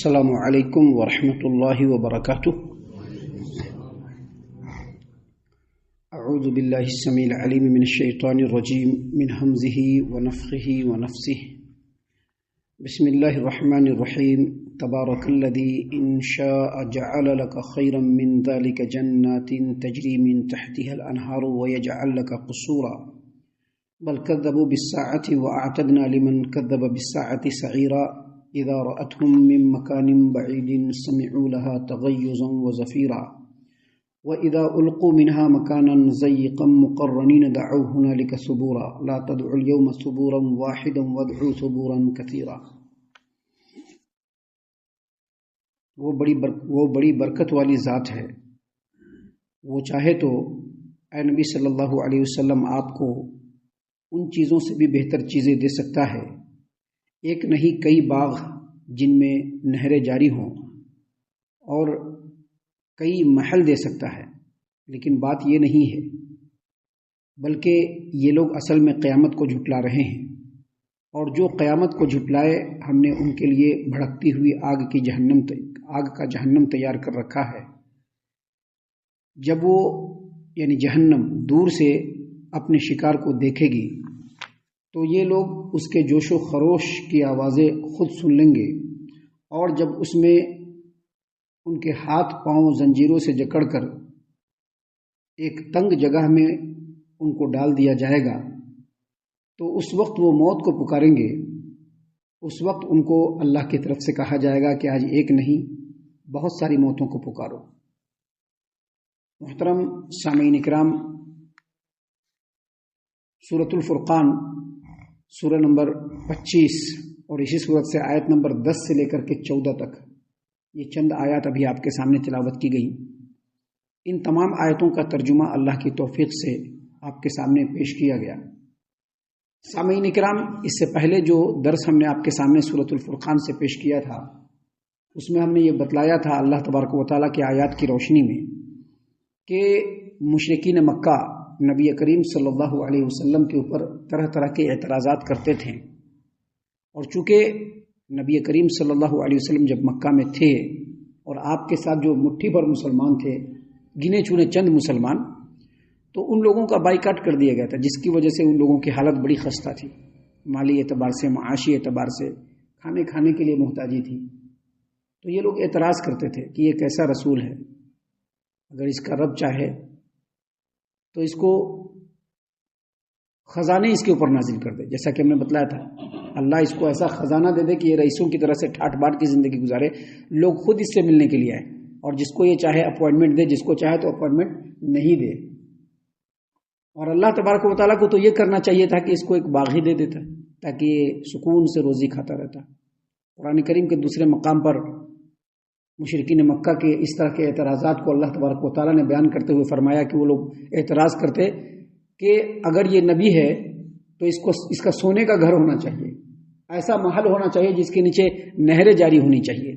السلام علیکم ورحمۃ اللہ وبرکاتہ۔ اعوذ باللہ السمیع العلیم من الشیطان الرجیم من ہمزہ ونفخہ ونفثہ۔ بسم اللہ الرحمن الرحیم۔ تبارک الذی ان شاء جعل لك خیرا من ذلك جنات تجری من تحتها الانہار ویجعل لك قصورا بل كذبوا بالساعة واعتدنا لمن كذب بالساعة سعیرا اذا رأتهم من مكان بعيد سمعوا لها تغيظا وزفيرا واذا القوا منها مكانا ضيقا مقرنين دعوا هنالك ثبورا لا تدعوا اليوم ثبورا واحدا وادعوا ثبورا كثيرا۔ وہ بڑی برکت والی ذات ہے، وہ چاہے تو اے نبی صلی اللہ علیہ وسلم آپ کو ان چیزوں سے بھی بہتر چیزیں دے سکتا ہے، ایک نہیں کئی باغ جن میں نہریں جاری ہوں، اور کئی محل دے سکتا ہے، لیکن بات یہ نہیں ہے، بلکہ یہ لوگ اصل میں قیامت کو جھٹلا رہے ہیں، اور جو قیامت کو جھٹلائے ہم نے ان کے لیے بھڑکتی ہوئی آگ کا جہنم تیار کر رکھا ہے۔ جب وہ یعنی جہنم دور سے اپنے شکار کو دیکھے گی تو یہ لوگ اس کے جوش و خروش کی آوازیں خود سن لیں گے، اور جب اس میں ان کے ہاتھ پاؤں زنجیروں سے جکڑ کر ایک تنگ جگہ میں ان کو ڈال دیا جائے گا تو اس وقت وہ موت کو پکاریں گے۔ اس وقت ان کو اللہ کی طرف سے کہا جائے گا کہ آج ایک نہیں بہت ساری موتوں کو پکارو۔ محترم سامعین اکرام، سورۃ الفرقان سورہ نمبر 25 اور اسی سورت سے آیت نمبر 10 سے لے کر کے 14 تک، یہ چند آیات ابھی آپ کے سامنے تلاوت کی گئی۔ ان تمام آیتوں کا ترجمہ اللہ کی توفیق سے آپ کے سامنے پیش کیا گیا۔ سامعین اکرام، اس سے پہلے جو درس ہم نے آپ کے سامنے سورۃ الفرقان سے پیش کیا تھا، اس میں ہم نے یہ بتلایا تھا اللہ تبارک و تعالیٰ کی آیات کی روشنی میں کہ مشرکین مکہ نبی کریم صلی اللہ علیہ وسلم کے اوپر طرح طرح کے اعتراضات کرتے تھے، اور چونکہ نبی کریم صلی اللہ علیہ وسلم جب مکہ میں تھے اور آپ کے ساتھ جو مٹھی بھر مسلمان تھے، گنے چنے چند مسلمان، تو ان لوگوں کا بائیکاٹ کر دیا گیا تھا، جس کی وجہ سے ان لوگوں کی حالت بڑی خستہ تھی، مالی اعتبار سے، معاشی اعتبار سے، کھانے کے لیے محتاجی تھی۔ تو یہ لوگ اعتراض کرتے تھے کہ یہ کیسا رسول ہے، اگر اس کا رب چاہے تو اس کو خزانے اس کے اوپر نازل کر دے، جیسا کہ ہم نے بتلایا تھا، اللہ اس کو ایسا خزانہ دے دے کہ یہ رئیسوں کی طرح سے ٹھاٹ باٹ کی زندگی گزارے، لوگ خود اس سے ملنے کے لیے آئے، اور جس کو یہ چاہے اپوائنٹمنٹ دے، جس کو چاہے تو اپوائنٹمنٹ نہیں دے۔ اور اللہ تبارک و تعالیٰ کو تو یہ کرنا چاہیے تھا کہ اس کو ایک باغ ہی دے دیتا تاکہ یہ سکون سے روزی کھاتا رہتا۔ قرآن کریم کے دوسرے مقام پر مشرکین مکہ کے اس طرح کے اعتراضات کو اللہ تبارک و تعالیٰ نے بیان کرتے ہوئے فرمایا کہ وہ لوگ اعتراض کرتے کہ اگر یہ نبی ہے تو اس کا سونے کا گھر ہونا چاہیے، ایسا محل ہونا چاہیے جس کے نیچے نہریں جاری ہونی چاہیے۔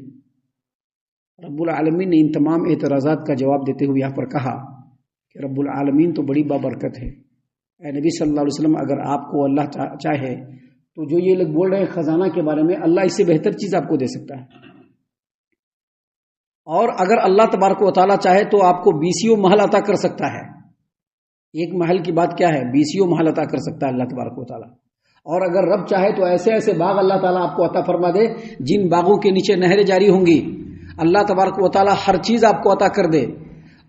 رب العالمین نے ان تمام اعتراضات کا جواب دیتے ہوئے یہاں پر کہا کہ رب العالمین تو بڑی بابرکت ہے، اے نبی صلی اللہ علیہ وسلم، اگر آپ کو اللہ چاہے تو جو یہ لوگ بول رہے ہیں خزانہ کے بارے میں، اللہ اس سے بہتر چیز آپ کو دے سکتا ہے، اور اگر اللہ تبارک و تعالیٰ چاہے تو آپ کو 20 محل عطا کر سکتا ہے۔ ایک محل کی بات کیا ہے، 20 محل عطا کر سکتا ہے اللہ تبارک و تعالیٰ، اور اگر رب چاہے تو ایسے ایسے باغ اللہ تعالیٰ آپ کو عطا فرما دے جن باغوں کے نیچے نہریں جاری ہوں گی، اللہ تبارک و تعالیٰ ہر چیز آپ کو عطا کر دے۔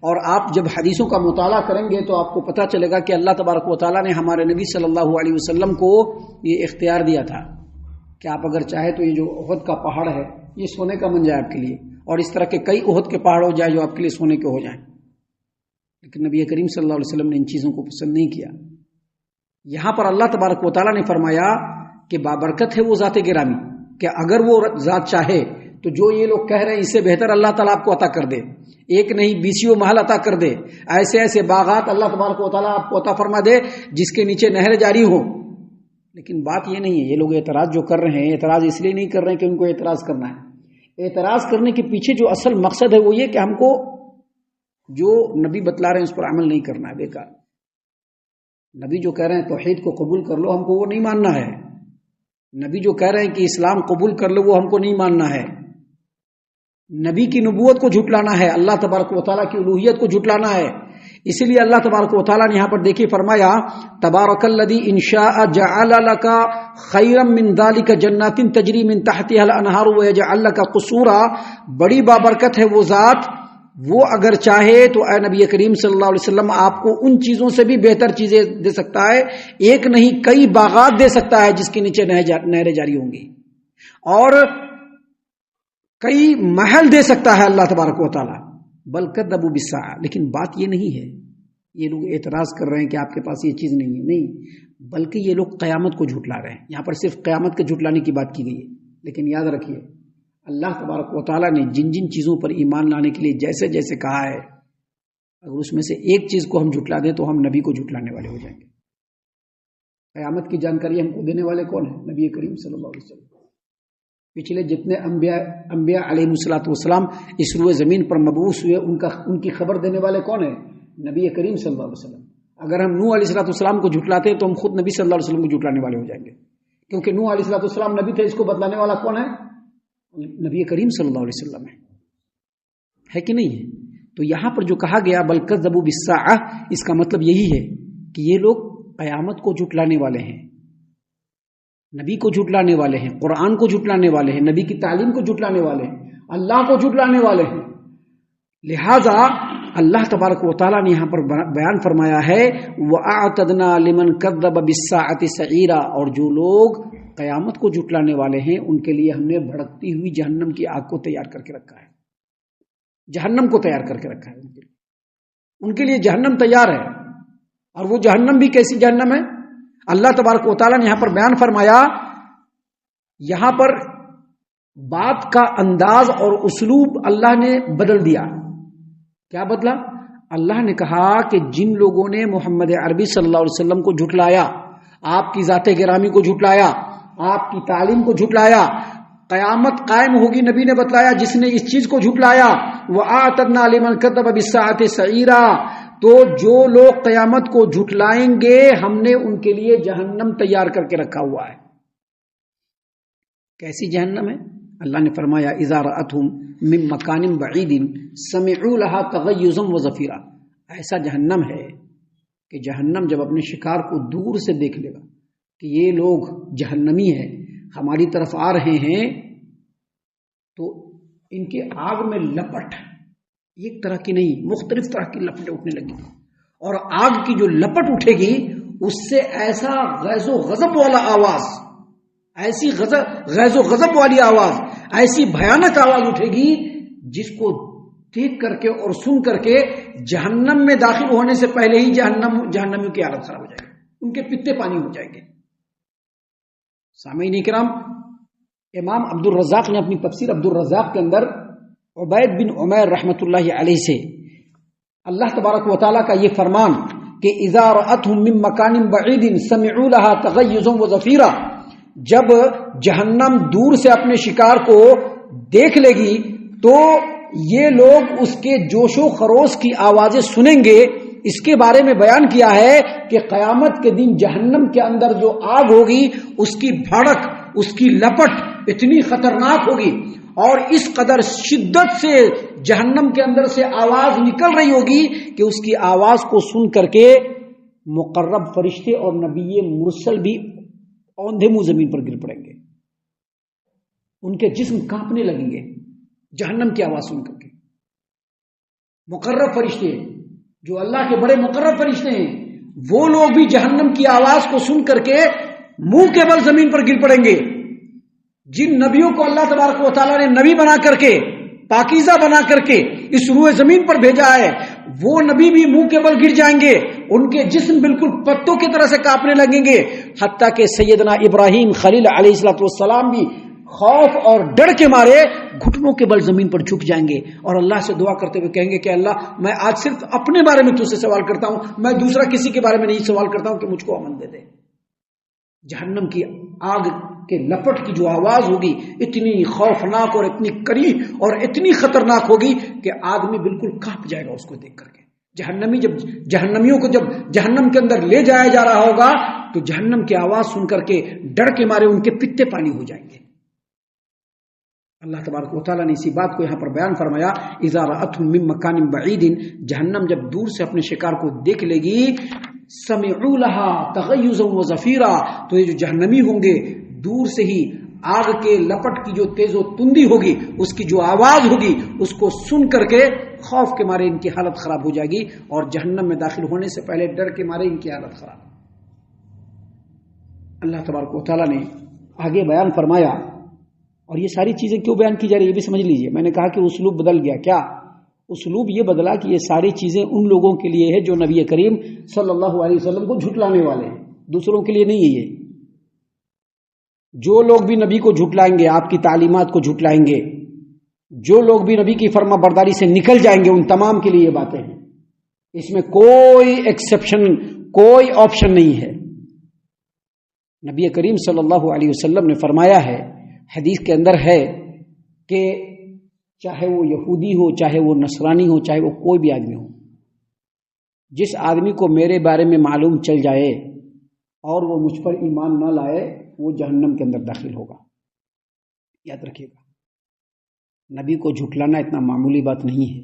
اور آپ جب حدیثوں کا مطالعہ کریں گے تو آپ کو پتہ چلے گا کہ اللہ تبارک و تعالیٰ نے ہمارے نبی صلی اللہ علیہ وسلم کو یہ اختیار دیا تھا کہ آپ اگر چاہے تو یہ جو احد کا پہاڑ ہے یہ سونے کا بن جائے آپ کے لیے، اور اس طرح کے کئی احد کے پہاڑ ہو جائے جو آپ کے لیے سونے کے ہو جائیں، لیکن نبی کریم صلی اللہ علیہ وسلم نے ان چیزوں کو پسند نہیں کیا۔ یہاں پر اللہ تبارک و تعالیٰ نے فرمایا کہ بابرکت ہے وہ ذات گرامی، کہ اگر وہ ذات چاہے تو جو یہ لوگ کہہ رہے ہیں اس سے بہتر اللہ تعالیٰ آپ کو عطا کر دے، ایک نہیں 20 محل عطا کر دے، ایسے ایسے باغات اللہ تبارک و تعالیٰ آپ کو عطا فرما دے جس کے نیچے نہر جاری ہو۔ لیکن بات یہ نہیں ہے، یہ لوگ اعتراض جو کر رہے ہیں، اعتراض اس لیے نہیں کر رہے ہیں کہ ان کو اعتراض کرنا ہے، اعتراض کرنے کے پیچھے جو اصل مقصد ہے وہ یہ کہ ہم کو جو نبی بتلا رہے ہیں اس پر عمل نہیں کرنا ہے، بیکار۔ نبی جو کہہ رہے ہیں توحید کو قبول کر لو، ہم کو وہ نہیں ماننا ہے۔ نبی جو کہہ رہے ہیں کہ اسلام قبول کر لو، وہ ہم کو نہیں ماننا ہے۔ نبی کی نبوت کو جھٹلانا ہے، اللہ تبارک و تعالیٰ کی الوہیت کو جھٹلانا ہے. اسی لیے اللہ تبارک و تعالیٰ نے یہاں پر دیکھیے فرمایا تبارک الذی ان شاء جعل لک خیرا من ذلک جنات تجری من تحتها الانہار ویجعل لک قصورا. بڑی بابرکت ہے وہ ذات، وہ اگر چاہے تو اے نبی کریم صلی اللہ علیہ وسلم آپ کو ان چیزوں سے بھی بہتر چیزیں دے سکتا ہے. ایک نہیں کئی باغات دے سکتا ہے جس کے نیچے نہریں جاری ہوں گی، اور کئی محل دے سکتا ہے اللہ تبارک و تعالیٰ. بل کذبوا بالساعہ، لیکن بات یہ نہیں ہے، یہ لوگ اعتراض کر رہے ہیں کہ آپ کے پاس یہ چیز نہیں ہے، نہیں، بلکہ یہ لوگ قیامت کو جھٹلا رہے ہیں. یہاں پر صرف قیامت کے جھٹلانے کی بات کی گئی ہے، لیکن یاد رکھیے اللہ تبارک و تعالیٰ نے جن جن چیزوں پر ایمان لانے کے لیے جیسے جیسے کہا ہے، اگر اس میں سے ایک چیز کو ہم جھٹلا دیں تو ہم نبی کو جھٹلانے والے ہو جائیں گے. قیامت کی جانکاری ہم کو دینے والے کون ہیں؟ نبی کریم صلی اللہ علیہ وسلم. پچھلے جتنے انبیاء علیہ الصلوۃ والسلام اس روئے زمین پر مبعوث ہوئے ان کی خبر دینے والے کون ہیں؟ نبی کریم صلی اللہ علیہ وسلم. اگر ہم نوح علیہ الصلوۃ والسلام کو جھٹلاتے ہیں تو ہم خود نبی صلی اللہ علیہ وسلم کو جھٹلانے والے ہو جائیں گے، کیونکہ نوح علیہ الصلوۃ والسلام نبی تھے، اس کو بتلانے والا کون ہے؟ نبی کریم صلی اللہ علیہ وسلم ہے کہ نہیں ہے؟ تو یہاں پر جو کہا گیا بل کذبوا بالساعہ، اس کا مطلب یہی ہے کہ یہ لوگ قیامت کو جھٹلانے والے ہیں، نبی کو جھٹلانے والے ہیں، قرآن کو جھٹلانے والے ہیں، نبی کی تعلیم کو جھٹلانے والے ہیں، اللہ کو جھٹلانے والے ہیں. لہذا اللہ تبارک و تعالیٰ نے یہاں پر بیان فرمایا ہے وَأَعْتَدْنَا لِمَنْ كَذَّبَ بِالسَّاعَةِ سَعِيرًا، اور جو لوگ قیامت کو جھٹلانے والے ہیں ان کے لیے ہم نے بھڑکتی ہوئی جہنم کی آگ کو تیار کر کے رکھا ہے. جہنم کو تیار کر کے رکھا ہے ان کے لیے جہنم تیار ہے. اور وہ جہنم بھی کیسی جہنم ہے؟ اللہ تبارک و تعالیٰ نے یہاں پر بیان فرمایا، یہاں پر بات کا انداز اور اسلوب اللہ نے بدل دیا. کیا بدلا؟ اللہ نے کہا کہ جن لوگوں نے محمد عربی صلی اللہ علیہ وسلم کو جھٹلایا، آپ کی ذات گرامی کو جھٹلایا، آپ کی تعلیم کو جھٹلایا، قیامت قائم ہوگی نبی نے بتلایا جس نے اس چیز کو جھٹلایا وَآتَدْنَا لِمَنْ كَذَّبَ بِالسَّاعَةِ سَعِيرًا، تو جو لوگ قیامت کو جھٹلائیں گے ہم نے ان کے لیے جہنم تیار کر کے رکھا ہوا ہے. کیسی جہنم ہے؟ اللہ نے فرمایا اذا رأتهم من مکان بعید سمعوا لها تغیظا وزفیرا. ایسا جہنم ہے کہ جہنم جب اپنے شکار کو دور سے دیکھ لے گا کہ یہ لوگ جہنمی ہیں، ہماری طرف آ رہے ہیں، تو ان کے آگ میں لپٹ ایک طرح کی نہیں مختلف طرح کی لپٹیں اٹھنے لگی، اور آگ کی جو لپٹ اٹھے گی اس سے ایسا غیظ و غضب والا آواز، ایسی غیظ و غضب والی آواز، ایسی بھیانک آواز اٹھے گی جس کو دیکھ کر کے اور سن کر کے جہنم میں داخل ہونے سے پہلے ہی جہنمیوں کی حالت خراب ہو جائے گی، ان کے پتے پانی ہو جائیں گے. سامعین کرام، امام عبد الرزاق نے اپنی تفسیر عبد الرزاق کے اندر عبید بن عمیر رحمۃ اللہ علیہ سے اللہ تبارک و تعالیٰ کا یہ فرمان کہ اذا رأتهم من مکان بعید سمعوا لها تغیظا وزفیرا، جب جہنم دور سے اپنے شکار کو دیکھ لے گی تو یہ لوگ اس کے جوش و خروش کی آوازیں سنیں گے. اس کے بارے میں بیان کیا ہے کہ قیامت کے دن جہنم کے اندر جو آگ ہوگی اس کی بھڑک، اس کی لپٹ اتنی خطرناک ہوگی اور اس قدر شدت سے جہنم کے اندر سے آواز نکل رہی ہوگی کہ اس کی آواز کو سن کر کے مقرب فرشتے اور نبی مرسل بھی اوندھے منہ زمین پر گر پڑیں گے، ان کے جسم کانپنے لگیں گے جہنم کی آواز سن کر کے. مقرب فرشتے جو اللہ کے بڑے مقرب فرشتے ہیں وہ لوگ بھی جہنم کی آواز کو سن کر کے منہ کے بل زمین پر گر پڑیں گے. جن نبیوں کو اللہ تبارک و تعالیٰ نے نبی بنا کر کے، پاکیزہ بنا کر کے اس روئے زمین پر بھیجا ہے، وہ نبی بھی منہ کے بل گر جائیں گے، ان کے جسم بالکل پتوں کی طرح سے کانپنے لگیں گے. حتیٰ کہ سیدنا ابراہیم خلیل علیہ الصلوۃ والسلام بھی خوف اور ڈر کے مارے گھٹنوں کے بل زمین پر جھک جائیں گے اور اللہ سے دعا کرتے ہوئے کہیں گے کہ اللہ میں آج صرف اپنے بارے میں تجھ سے سوال کرتا ہوں، میں دوسرا کسی کے بارے میں نہیں سوال کرتا ہوں کہ مجھ کو امن دے دے. جہنم کی آگ کے لپٹ کی جو آواز ہوگی اتنی خوفناک اور اتنی کڑی اور اتنی خطرناک ہوگی کہ آدمی بالکل کانپ جائے گا اس کو دیکھ کر کے. جہنمیوں کو جب جہنم کے اندر لے جایا جا رہا ہوگا تو جہنم کی آواز سن کر کے ڈر کے مارے ان کے پتے پانی ہو جائیں گے. اللہ تبارک و تعالیٰ نے اسی بات کو یہاں پر بیان فرمایا، اذا رأتهم من مکان بعید، جہنم جب دور سے اپنے شکار کو دیکھ لے گی، سمعوا لها تغیظا وزفیرا، تو یہ جو جہنمی ہوں گے دور سے ہی آگ کے لپٹ کی جو تیز و تندی ہوگی، اس کی جو آواز ہوگی، اس کو سن کر کے خوف کے مارے ان کی حالت خراب ہو جائے گی، اور جہنم میں داخل ہونے سے پہلے ڈر کے مارے ان کی حالت خراب۔ اللہ تبارک و تعالیٰ نے آگے بیان فرمایا، اور یہ ساری چیزیں کیوں بیان کی جا رہی ہے یہ بھی سمجھ لیجئے۔ میں نے کہا کہ اسلوب بدل گیا، کیا اسلوب یہ بدلا کہ یہ ساری چیزیں ان لوگوں کے لیے ہے جو نبی کریم صلی اللہ علیہ وسلم کو جھٹلانے والے ہیں، دوسروں کے لیے نہیں ہے۔ یہ جو لوگ بھی نبی کو جھٹلائیں گے، آپ کی تعلیمات کو جھٹلائیں گے، جو لوگ بھی نبی کی فرما برداری سے نکل جائیں گے، ان تمام کے لیے یہ باتیں ہیں، اس میں کوئی ایکسیپشن، کوئی آپشن نہیں ہے۔ نبی کریم صلی اللہ علیہ وسلم نے فرمایا ہے، حدیث کے اندر ہے کہ چاہے وہ یہودی ہو، چاہے وہ نصرانی ہو، چاہے وہ کوئی بھی آدمی ہو، جس آدمی کو میرے بارے میں معلوم چل جائے اور وہ مجھ پر ایمان نہ لائے، وہ جہنم کے اندر داخل ہوگا۔ یاد رکھیے گا، نبی کو جھٹلانا اتنا معمولی بات نہیں ہے،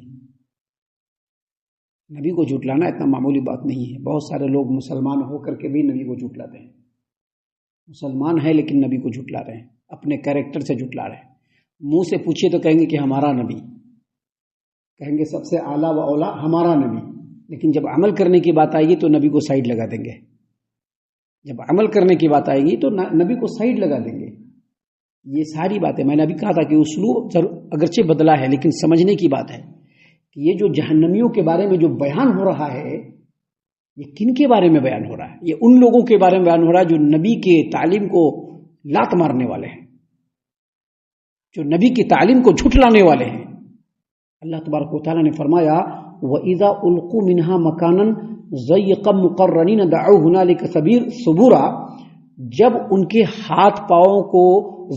نبی کو جھٹلانا اتنا معمولی بات نہیں ہے۔ بہت سارے لوگ مسلمان ہو کر کے بھی نبی کو جھٹلاتے ہیں، مسلمان ہے لیکن نبی کو جھٹلا رہے ہیں، اپنے کیریکٹر سے جھٹلا رہے ہیں۔ منہ سے پوچھیے تو کہیں گے کہ ہمارا نبی، کہیں گے سب سے اعلیٰ و اولا ہمارا نبی، لیکن جب عمل کرنے کی بات آئے گی تو نبی کو سائیڈ لگا دیں گے۔ جب عمل کرنے کی بات آئے گی تو نبی کو سائیڈ لگا دیں گے۔ یہ ساری باتیں میں نے ابھی کہا تھا کہ اسلوب اگرچہ بدلا ہے لیکن سمجھنے کی بات ہے کہ یہ جو جہنمیوں کے بارے میں جو بیان ہو رہا ہے، یہ کن کے بارے میں بیان ہو رہا ہے؟ یہ ان لوگوں کے بارے میں بیان ہو رہا ہے جو نبی کے تعلیم کو لات مارنے والے ہیں، جو نبی کی تعلیم کو جھٹلانے والے ہیں۔ اللہ تبارک و تعالیٰ نے فرمایا، وَإِذَا أُلْقُوا مِنْهَا مَكَانًا ضَيِّقًا مُقَرَّنِينَ دَعَوْا هُنَالِكَ ثُبُورًا، جب ان کے ہاتھ پاؤں کو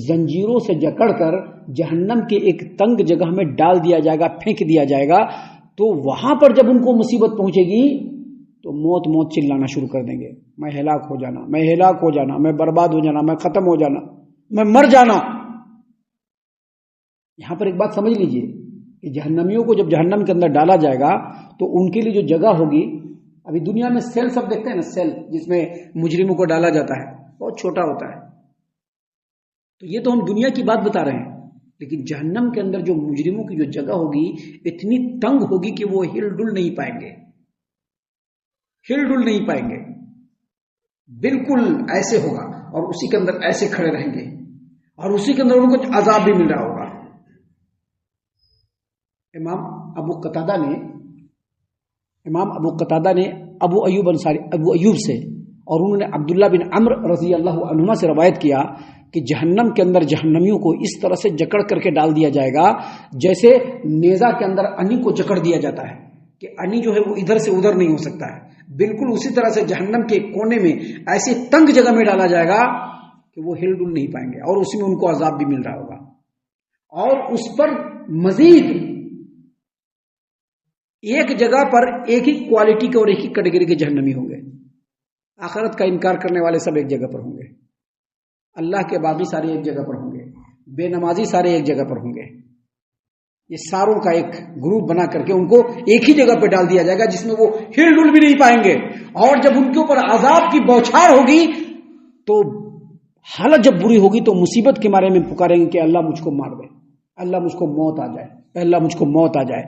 زنجیروں سے جکڑ کر جہنم کے ایک تنگ جگہ میں ڈال دیا جائے گا، پھینک دیا جائے گا، تو وہاں پر جب ان کو مصیبت پہنچے گی تو موت موت چلانا شروع کر دیں گے، میں ہلاک ہو جانا، میں ہلاک ہو جانا، میں برباد ہو جانا، میں ختم ہو جانا، میں مر جانا۔ یہاں پر ایک بات سمجھ لیجئے کہ جہنمیوں کو جب جہنم کے اندر ڈالا جائے گا تو ان کے لیے جو جگہ ہوگی، ابھی دنیا میں سیل سب دیکھتے ہیں نا، سیل جس میں مجرموں کو ڈالا جاتا ہے، بہت چھوٹا ہوتا ہے، تو یہ تو ہم دنیا کی بات بتا رہے ہیں، لیکن جہنم کے اندر جو مجرموں کی جو جگہ ہوگی اتنی تنگ ہوگی کہ وہ ہل ڈل نہیں پائیں گے، ہل ڈل نہیں پائیں گے، بالکل ایسے ہوگا، اور اسی کے اندر ایسے کھڑے رہیں گے، اور اسی کے اندر ان کو عذاب بھی مل رہا ہوگا۔ امام ابو قتادہ نے ابو ایوب انصاری، ابو ایوب سے، اور انہوں نے عبداللہ بن عمرو رضی اللہ عنہما سے روایت کیا کہ جہنم کے اندر جہنمیوں کو اس طرح سے جکڑ کر کے ڈال دیا جائے گا جیسے نیزہ کے اندر انی کو جکڑ دیا جاتا ہے کہ انی جو ہے وہ ادھر سے ادھر نہیں ہو سکتا ہے، بالکل اسی طرح سے جہنم کے کونے میں ایسی تنگ جگہ میں ڈالا جائے گا کہ وہ ہل ڈل نہیں پائیں گے، اور اسی میں ان کو عذاب بھی مل رہا ہوگا، اور اس پر مزید ایک جگہ پر ایک ہی کوالٹی کے اور ایک ہی کیٹیگری کے جہنمی ہوں گے۔ آخرت کا انکار کرنے والے سب ایک جگہ پر ہوں گے، اللہ کے باغی سارے ایک جگہ پر ہوں گے، بے نمازی سارے ایک جگہ پر ہوں گے، یہ ساروں کا ایک گروپ بنا کر کے ان کو ایک ہی جگہ پہ ڈال دیا جائے گا جس میں وہ ہل ڈل بھی نہیں پائیں گے، اور جب ان کے اوپر عذاب کی بوچھار ہوگی تو حالت جب بری ہوگی تو مصیبت کے مارے میں پکاریں گے کہ اللہ مجھ کو مار دے، اللہ مجھ کو موت آ جائے، اللہ مجھ کو موت آ جائے،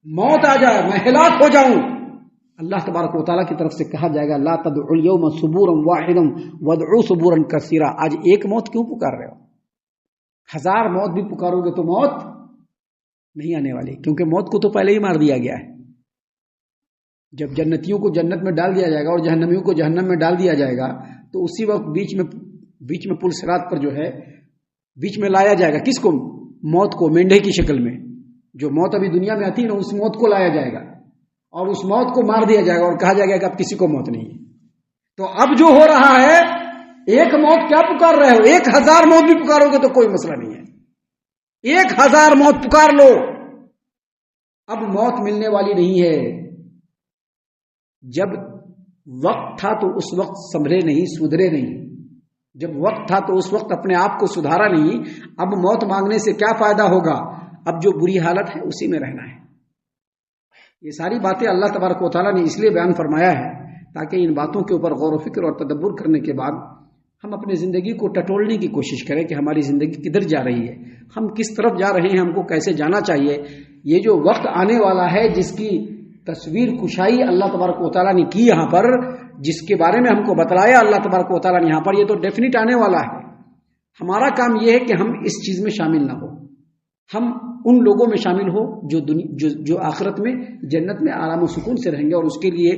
موت آ جائے، میں ہلاک ہو جاؤں۔ اللہ تبارک و تعالیٰ کی طرف سے کہا جائے گا، لا تدعوا اليوم ثبورا واحدا وادعوا ثبورا كثيرا، آج ایک موت کیوں پکار رہے ہو؟ 1000 موت بھی پکارو گے تو موت نہیں آنے والی، کیونکہ موت کو تو پہلے ہی مار دیا گیا ہے۔ جب جنتیوں کو جنت میں ڈال دیا جائے گا اور جہنمیوں کو جہنم میں ڈال دیا جائے گا تو اسی وقت بیچ میں پل صراط پر جو ہے بیچ میں لایا جائے گا، کس کو؟ موت کو، مینڈھے کی شکل میں، جو موت ابھی دنیا میں آتی ہے نا، اس موت کو لایا جائے گا اور اس موت کو مار دیا جائے گا اور کہا جائے گا کہ اب کسی کو موت نہیں ہے۔ تو اب جو ہو رہا ہے، ایک موت کیا پکار رہے ہو؟ 1000 موت بھی پکارو گے تو کوئی مسئلہ نہیں ہے، 1000 موت پکار لو، اب موت ملنے والی نہیں ہے۔ جب وقت تھا تو اس وقت سنبھلے نہیں، سدھرے نہیں، جب وقت تھا تو اس وقت اپنے آپ کو سدھارا نہیں، اب موت مانگنے سے کیا فائدہ ہوگا، اب جو بری حالت ہے اسی میں رہنا ہے۔ یہ ساری باتیں اللہ تبارک و تعالیٰ نے اس لیے بیان فرمایا ہے تاکہ ان باتوں کے اوپر غور و فکر اور تدبر کرنے کے بعد ہم اپنی زندگی کو ٹٹولنے کی کوشش کریں کہ ہماری زندگی کدھر جا رہی ہے، ہم کس طرف جا رہے ہیں، ہم کو کیسے جانا چاہیے۔ یہ جو وقت آنے والا ہے جس کی تصویر کشائی اللہ تبارک و تعالیٰ نے کی یہاں پر، جس کے بارے میں ہم کو بتلایا اللہ تبارک و تعالیٰ نے یہاں پر، یہ تو ڈیفینٹ آنے والا ہے۔ ہمارا کام یہ ہے کہ ہم اس چیز میں شامل نہ ہو، ہم ان لوگوں میں شامل ہو جو آخرت میں جنت میں آرام و سکون سے رہیں گے، اور اس کے لیے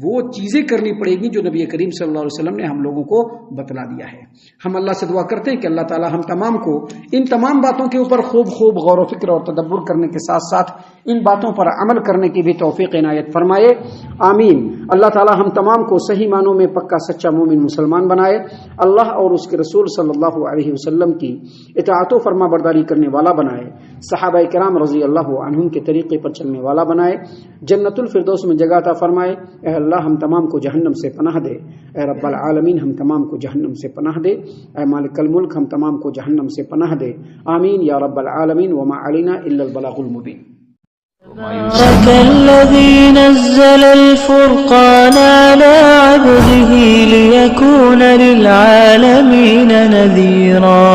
وہ چیزیں کرنی پڑے گی جو نبی کریم صلی اللہ علیہ وسلم نے ہم لوگوں کو بتلا دیا ہے۔ ہم اللہ سے دعا کرتے ہیں کہ اللہ تعالی ہم تمام کو ان تمام باتوں کے اوپر خوب غور و فکر اور تدبر کرنے کے ساتھ ساتھ ان باتوں پر عمل کرنے کی بھی توفیق عنایت فرمائے، آمین۔ اللہ تعالی ہم تمام کو صحیح معنوں میں پکا سچا مومن مسلمان بنائے، اللہ اور اس کے رسول صلی اللہ علیہ وسلم کی اطاعت و فرما برداری کرنے والا بنائے، صحابہ کرام رضی اللہ عنہم کے طریقے پر چلنے والا بنائے، جنت الفردوس میں جگہ عطا فرمائے۔ اے اللہ ہم تمام کو جہنم سے پناہ دے، اے رب العالمین ہم تمام کو جہنم سے پناہ دے، اے مالک الملک ہم تمام کو جہنم سے پناہ دے، آمین یا رب العالمین۔ وما علینا الا البلاغ المبین۔ تبارك الذي نزل الفرقان على عبده ليكون للعالمين نذيرا